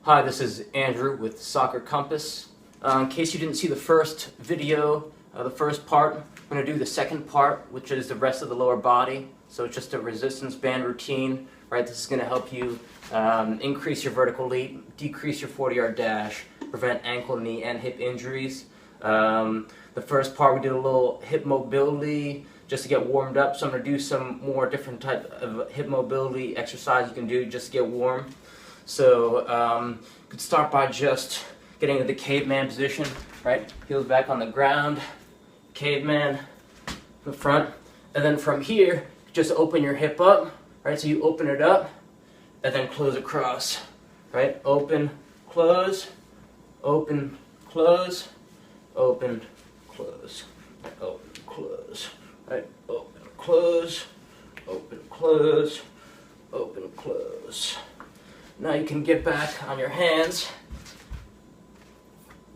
Hi, this is Andrew with Soccer Compass. In case you didn't see the first video, the first part, I'm going to do the second part, which is the rest of the lower body. So it's just a resistance band routine, right? This is going to help you increase your vertical leap, decrease your 40-yard dash, prevent ankle, knee, and hip injuries. The first part we did a little hip mobility just to get warmed up. So I'm going to do some more different type of hip mobility exercise you can do just to get warm. So you could start by just getting into the caveman position, right? Heels back on the ground, caveman, the front, and then from here, just open your hip up, right? So you open it up, and then close across, right? Open, close, open, close, open, close, open, close, right? Open, close, open, close, open, close. Now you can get back on your hands,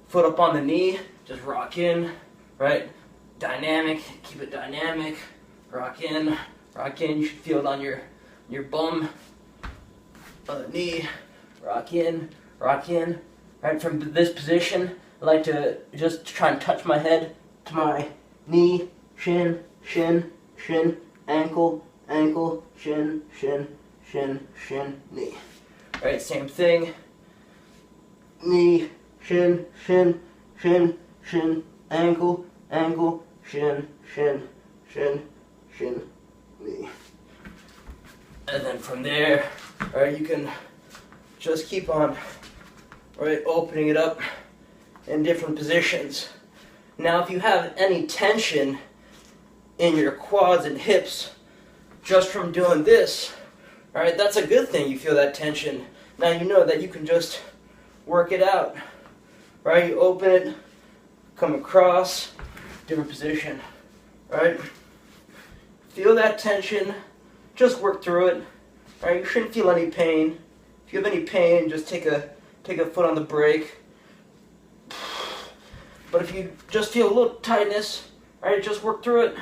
foot up on the knee, just rock in, right? Dynamic, keep it dynamic, rock in, you should feel it on your bum, on the knee, rock in, right? From this position, I like to just try and touch my head to my knee, shin, shin, shin, ankle, ankle, shin, shin, shin, shin, knee. Right, same thing, knee, shin, shin, shin, shin, ankle, ankle, shin, shin, shin, shin, knee. And then from there, right, you can just keep on, right, opening it up in different positions. Now, if you have any tension in your quads and hips just from doing this, right, that's a good thing you feel that tension. Now you know that you can just work it out, right? You open it, come across, different position, right? Feel that tension, just work through it, right? You shouldn't feel any pain. If you have any pain, just take a foot on the brake. But if you just feel a little tightness, right, just work through it.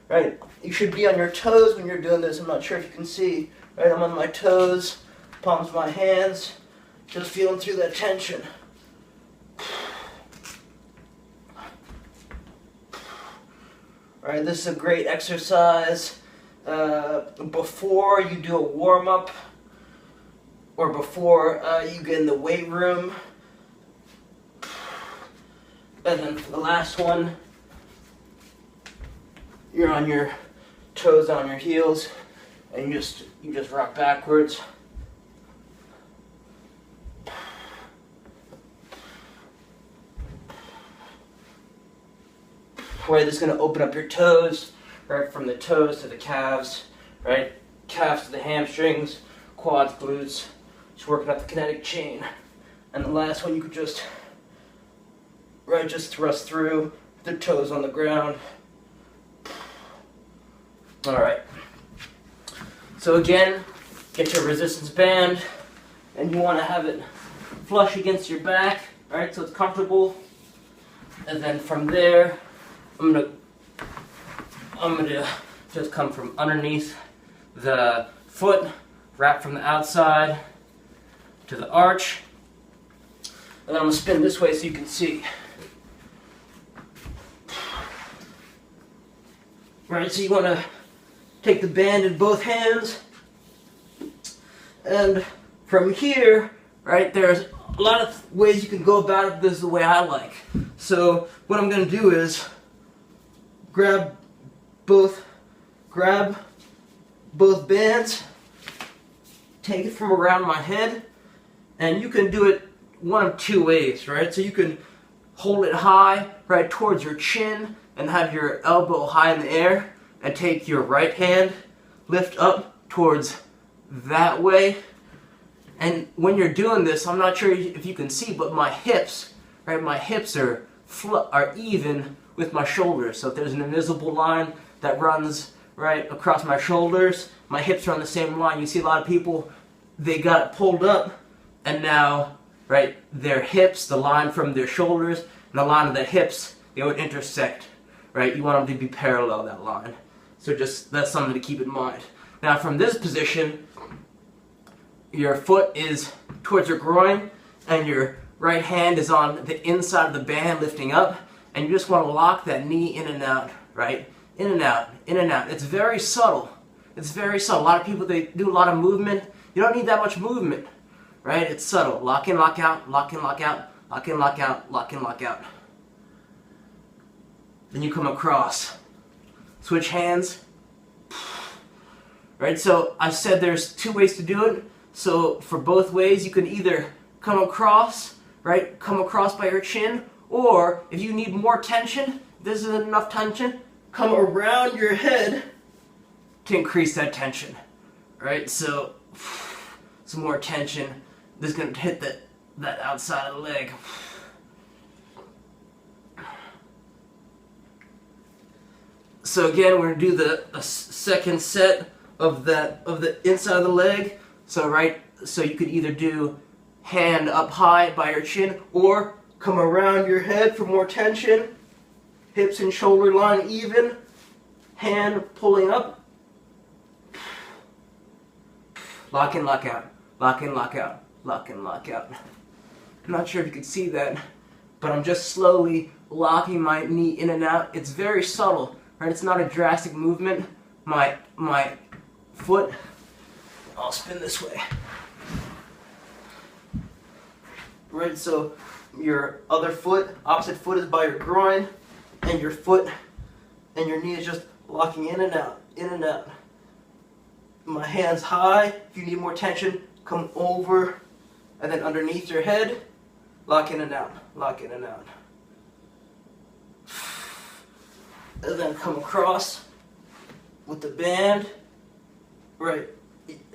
Right, you should be on your toes when you're doing this. I'm not sure if you can see. Right, I'm on my toes, palms of my hands, just feeling through that tension. Right, this is a great exercise before you do a warm-up or before you get in the weight room. And then for the last one, you're on your toes, on your heels, and you just rock backwards. Right, this is going to open up your toes, right, from the toes to the calves, right, calves to the hamstrings, quads, glutes, just working up the kinetic chain. And the last one, you could just, right, just thrust through, the toes on the ground. Alright, so again, get your resistance band, and you want to have it flush against your back, right, so it's comfortable. And then from there, I'm gonna just come from underneath the foot, wrap from the outside to the arch, and then I'm gonna spin this way so you can see. Right, so you want to take the band in both hands, and from here, right, there's a lot of ways you can go about it. This is the way I like. So what I'm going to do is grab both bands, take it from around my head, and you can do it one of two ways, right? So you can hold it high, right, towards your chin, and have your elbow high in the air, and take your right hand, lift up towards that way. And when you're doing this, I'm not sure if you can see, but my hips, right, my hips are even with my shoulders. So if there's an invisible line that runs right across my shoulders, my hips are on the same line. You see a lot of people, they got it pulled up, and now, right, their hips, the line from their shoulders, and the line of the hips, they would intersect, right? You want them to be parallel, that line. So just, that's something to keep in mind. Now from this position, your foot is towards your groin and your right hand is on the inside of the band lifting up, and you just want to lock that knee in and out, right? In and out, in and out. It's very subtle. It's very subtle. A lot of people, they do a lot of movement. You don't need that much movement, right? It's subtle. Lock in, lock out, lock in, lock out, lock in, lock out, lock in, lock out. Then you come across. Switch hands. Right, so I said there's two ways to do it. So for both ways, you can either come across, right? Come across by your chin, or if you need more tension, this isn't enough tension, come around your head to increase that tension, right? So some more tension. This is going to hit that outside of the leg. So again, we're going to do the second set of the inside of the leg. So you could either do hand up high by your chin, or come around your head for more tension. Hips and shoulder line even. Hand pulling up. Lock in, lock out. Lock in, lock out. Lock in, lock out. I'm not sure if you can see that, but I'm just slowly locking my knee in and out. It's very subtle, right? It's not a drastic movement. My foot, I'll spin this way. Right, so your other foot, opposite foot is by your groin, and your foot and your knee is just locking in and out, in and out. My hands high. If you need more tension, come over and then underneath your head, lock in and out, lock in and out. And then come across with the band, right,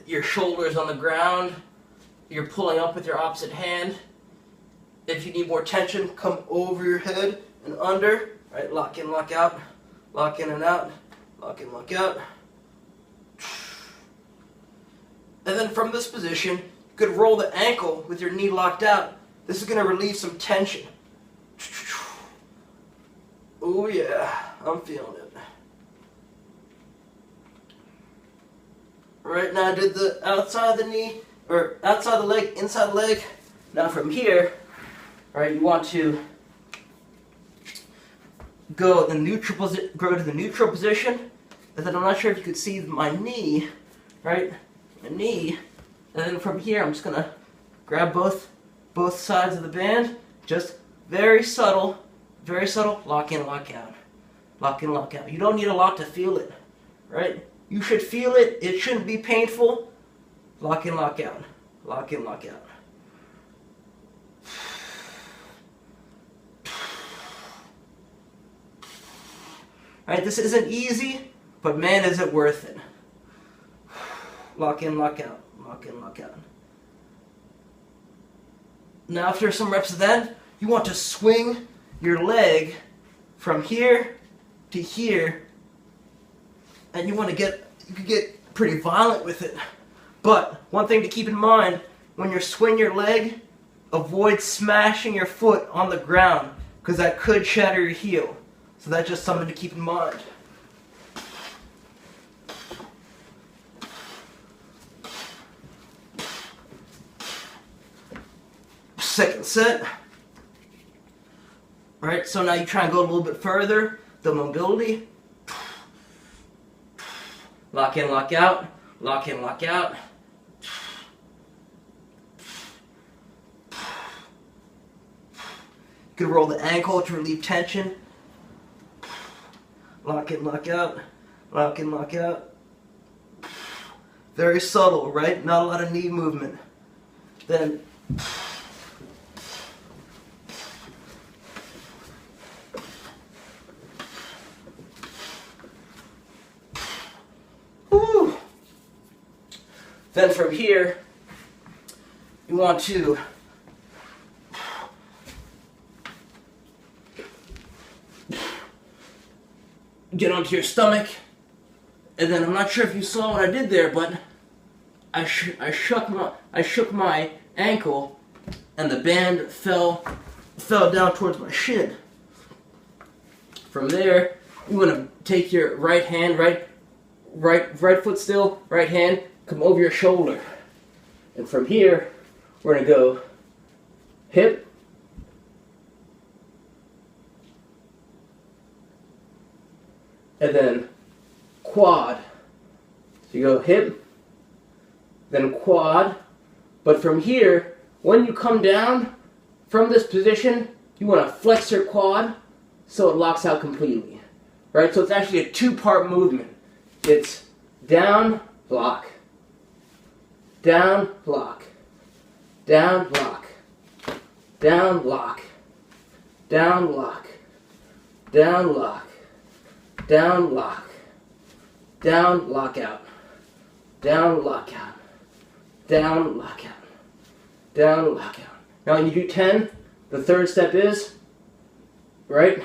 your shoulders on the ground, you're pulling up with your opposite hand. If you need more tension, come over your head and under, right, lock in, lock out, lock in and out, lock in, lock out. And then from this position, you could roll the ankle with your knee locked out. This is going to relieve some tension. Oh yeah, I'm feeling it. Right now I did the outside of the knee, or outside the leg, inside the leg. Now from here, right, you want to go to the neutral position. And then I'm not sure if you could see my knee, right? My knee. And then from here, I'm just gonna grab both sides of the band. Just very subtle, lock in, lock out. Lock in, lock out. You don't need a lot to feel it, right? You should feel it. It shouldn't be painful. Lock in, lock out. Lock in, lock out. Right, this isn't easy, but man, is it worth it. Lock in, lock out. Lock in, lock out. Now after some reps of that, you want to swing your leg from here to here, and you could get pretty violent with it. But one thing to keep in mind, when you swing your leg, avoid smashing your foot on the ground, because that could shatter your heel. So that's just something to keep in mind. Second set. Alright, so now you try and go a little bit further, the mobility. Lock in, lock out. Lock in, lock out. You can roll the ankle to relieve tension. Lock in, lock out. Lock in, lock out. Very subtle, right? Not a lot of knee movement. Then woo. Then from here, you want to get onto your stomach, and then I'm not sure if you saw what I did there, but I shook my ankle, and the band fell down towards my shin. From there, you want to take your right hand, right foot still, right hand, come over your shoulder, and then from here, we're going to go hip, and then quad. So you go hip, then quad, but from here, when you come down from this position, you want to flex your quad so it locks out completely, right? So it's actually a two-part movement. It's down, lock, down, lock, down, lock, down, lock, down, lock, down, lock, down, lock, down, lockout, down, lockout, down, lockout, down, lockout. Now when you do 10, the third step is, right,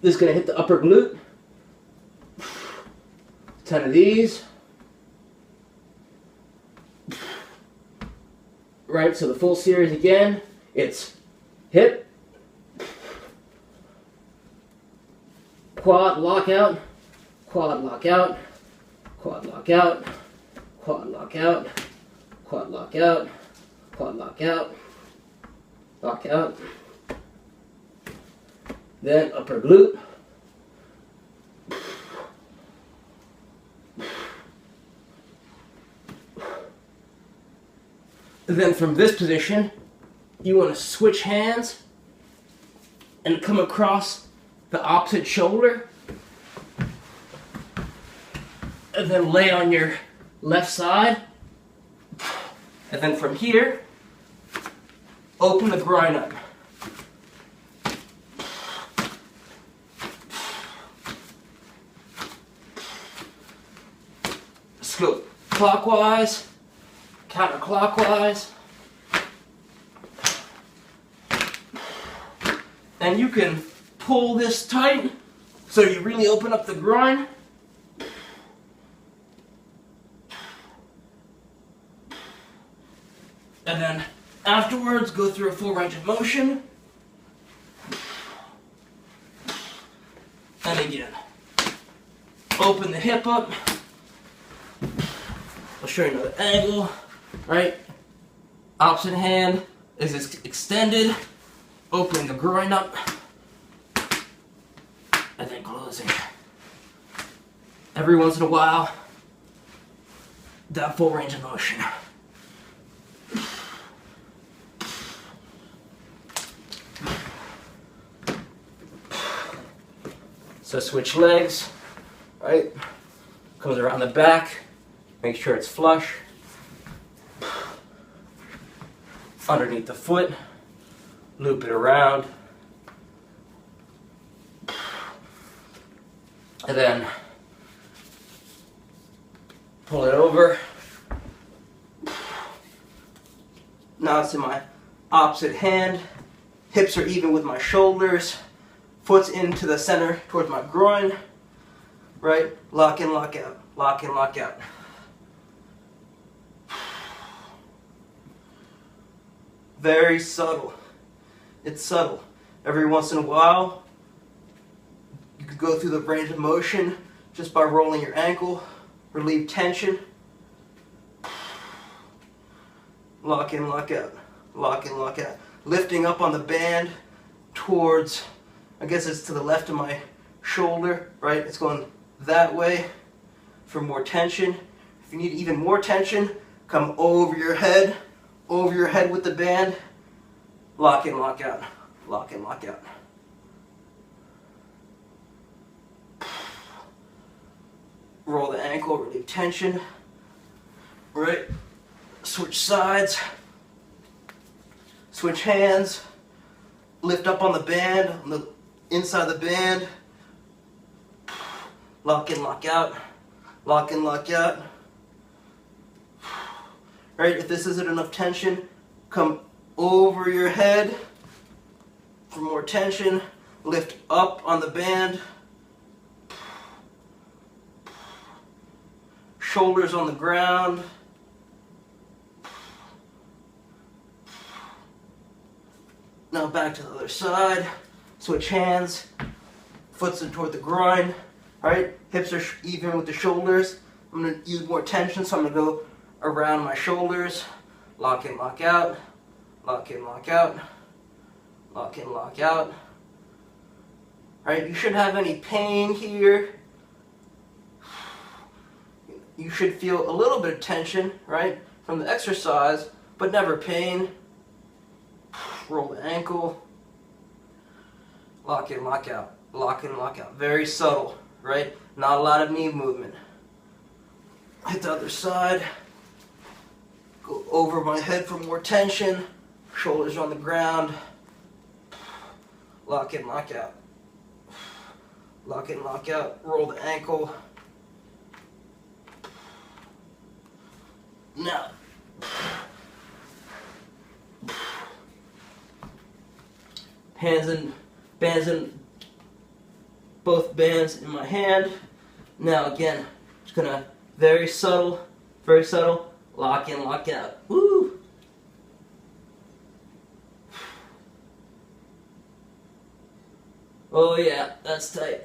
this is going to hit the upper glute. 10 of these. Right, so the full series again, it's hip, quad lockout, quad lockout, quad lockout, quad lockout, quad lockout, quad lockout, lockout, then upper glute, then from this position, you want to switch hands and come across the opposite shoulder and then lay on your left side. And then from here, open the groin up. Let's go clockwise. Counterclockwise, and you can pull this tight so you really open up the groin. And then afterwards go through a full range of motion, and again open the hip up. I'll show you another angle. Right, opposite hand is extended, opening the groin up, and then closing. Every once in a while, that full range of motion. So switch legs, right, comes around the back, make sure it's flush. Underneath the foot, loop it around, and then pull it over. Now it's in my opposite hand, hips are even with my shoulders, foot's into the center towards my groin, right? Lock in, lock out, lock in, lock out. Very subtle. It's subtle. Every once in a while, you could go through the range of motion just by rolling your ankle, relieve tension. Lock in, lock out. Lock in, lock out. Lifting up on the band towards, I guess it's to the left of my shoulder, right? It's going that way for more tension. If you need even more tension, come over your head with the band, lock in, lock out, lock in, lock out. Roll the ankle, relieve tension, right? Switch sides, switch hands, lift up on the band, on the inside of the band, lock in, lock out, lock in, lock out. Right, if this isn't enough tension, come over your head for more tension, lift up on the band, shoulders on the ground, now back to the other side, switch hands, foot's in toward the groin, right, hips are even with the shoulders. I'm going to use more tension, so I'm going to go around my shoulders, lock in, lock out, lock in, lock out, lock in, lock out. Right? You shouldn't have any pain here. You should feel a little bit of tension, right, from the exercise, but never pain. Roll the ankle. Lock in, lock out. Lock in, lock out. Very subtle, right? Not a lot of knee movement. Hit the other side. Go over my head for more tension. Shoulders on the ground. Lock in, lock out. Lock in, lock out. Roll the ankle. Now, bands in both bands in my hand. Now again, just gonna very subtle, lock in, lock out. Woo! Oh yeah, that's tight.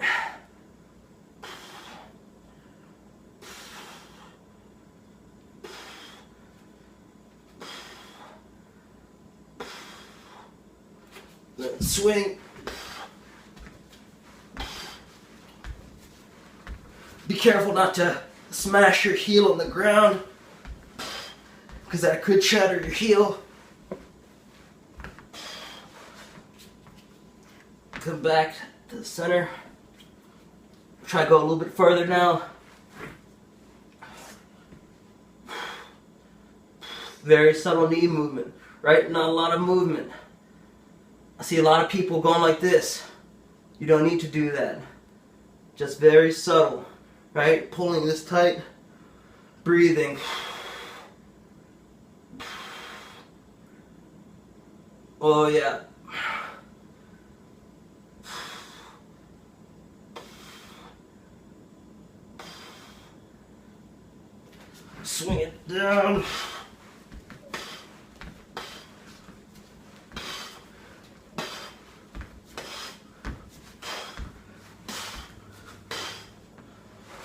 Then swing. Be careful not to smash your heel on the ground, because that could shatter your heel. Come back to the center. Try to go a little bit further now. Very subtle knee movement, right? Not a lot of movement. I see a lot of people going like this. You don't need to do that. Just very subtle, right? Pulling this tight, breathing. Oh yeah. Swing it down.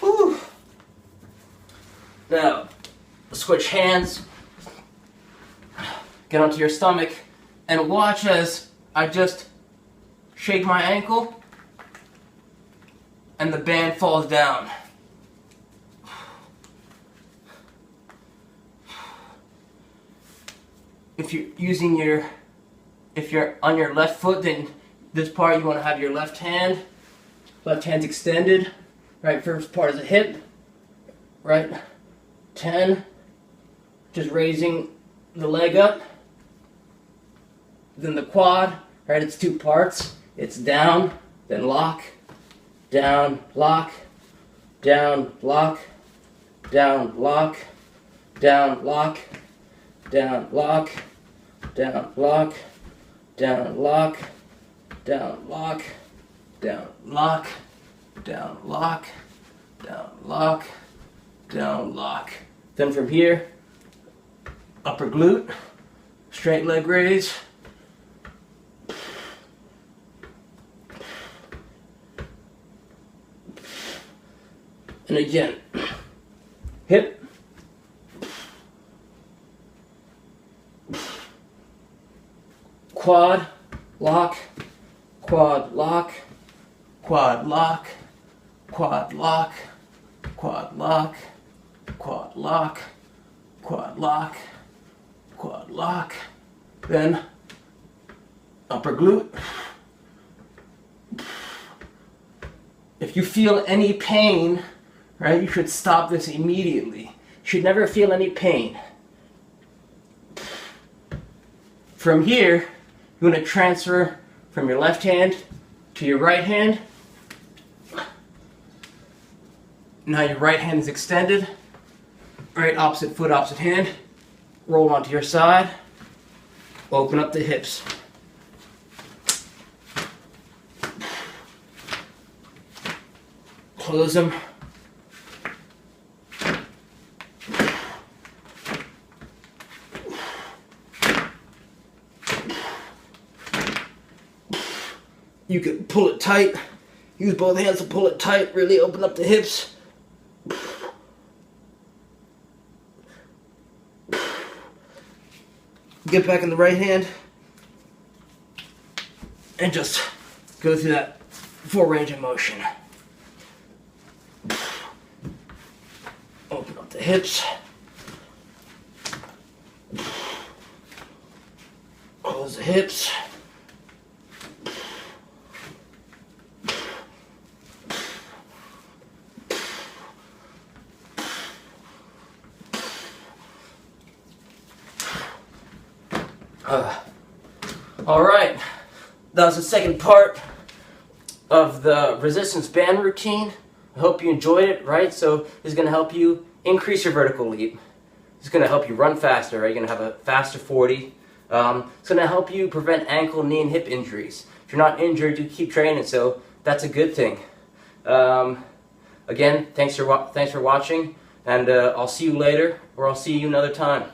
Whew. Now, switch hands. Get onto your stomach and watch as I just shake my ankle and the band falls down. If you're on your left foot, then this part you want to have your left hand's extended, right? First part is a hip, right? 10, just raising the leg up. Then the quad, right? It's two parts. It's down, then lock, down, lock, down, lock, down, lock, down, lock, down, lock, down, lock, down, lock, down, lock, down, lock, down, lock, down, lock, down, lock. Then from here, upper glute, straight leg raise. And again, hip, quad, lock, quad, lock, quad, lock, quad, lock, quad, lock, quad, lock, quad, lock, quad, lock. Then upper glute. If you feel any pain, right, you should stop this immediately. You should never feel any pain. From here, you want to transfer from your left hand to your right hand. Now your right hand is extended. Right, opposite foot, opposite hand. Roll onto your side. Open up the hips. Close them. You can pull it tight. Use both hands to pull it tight. Really open up the hips. Get back in the right hand and just go through that full range of motion. Open up the hips. Close the hips. All right, that was the second part of the resistance band routine. I hope you enjoyed it, right? So this is going to help you increase your vertical leap. It's going to help you run faster, right? You're going to have a faster 40. It's going to help you prevent ankle, knee, and hip injuries. If you're not injured, you keep training, so that's a good thing. Again, thanks for watching, and I'll see you later, or I'll see you another time.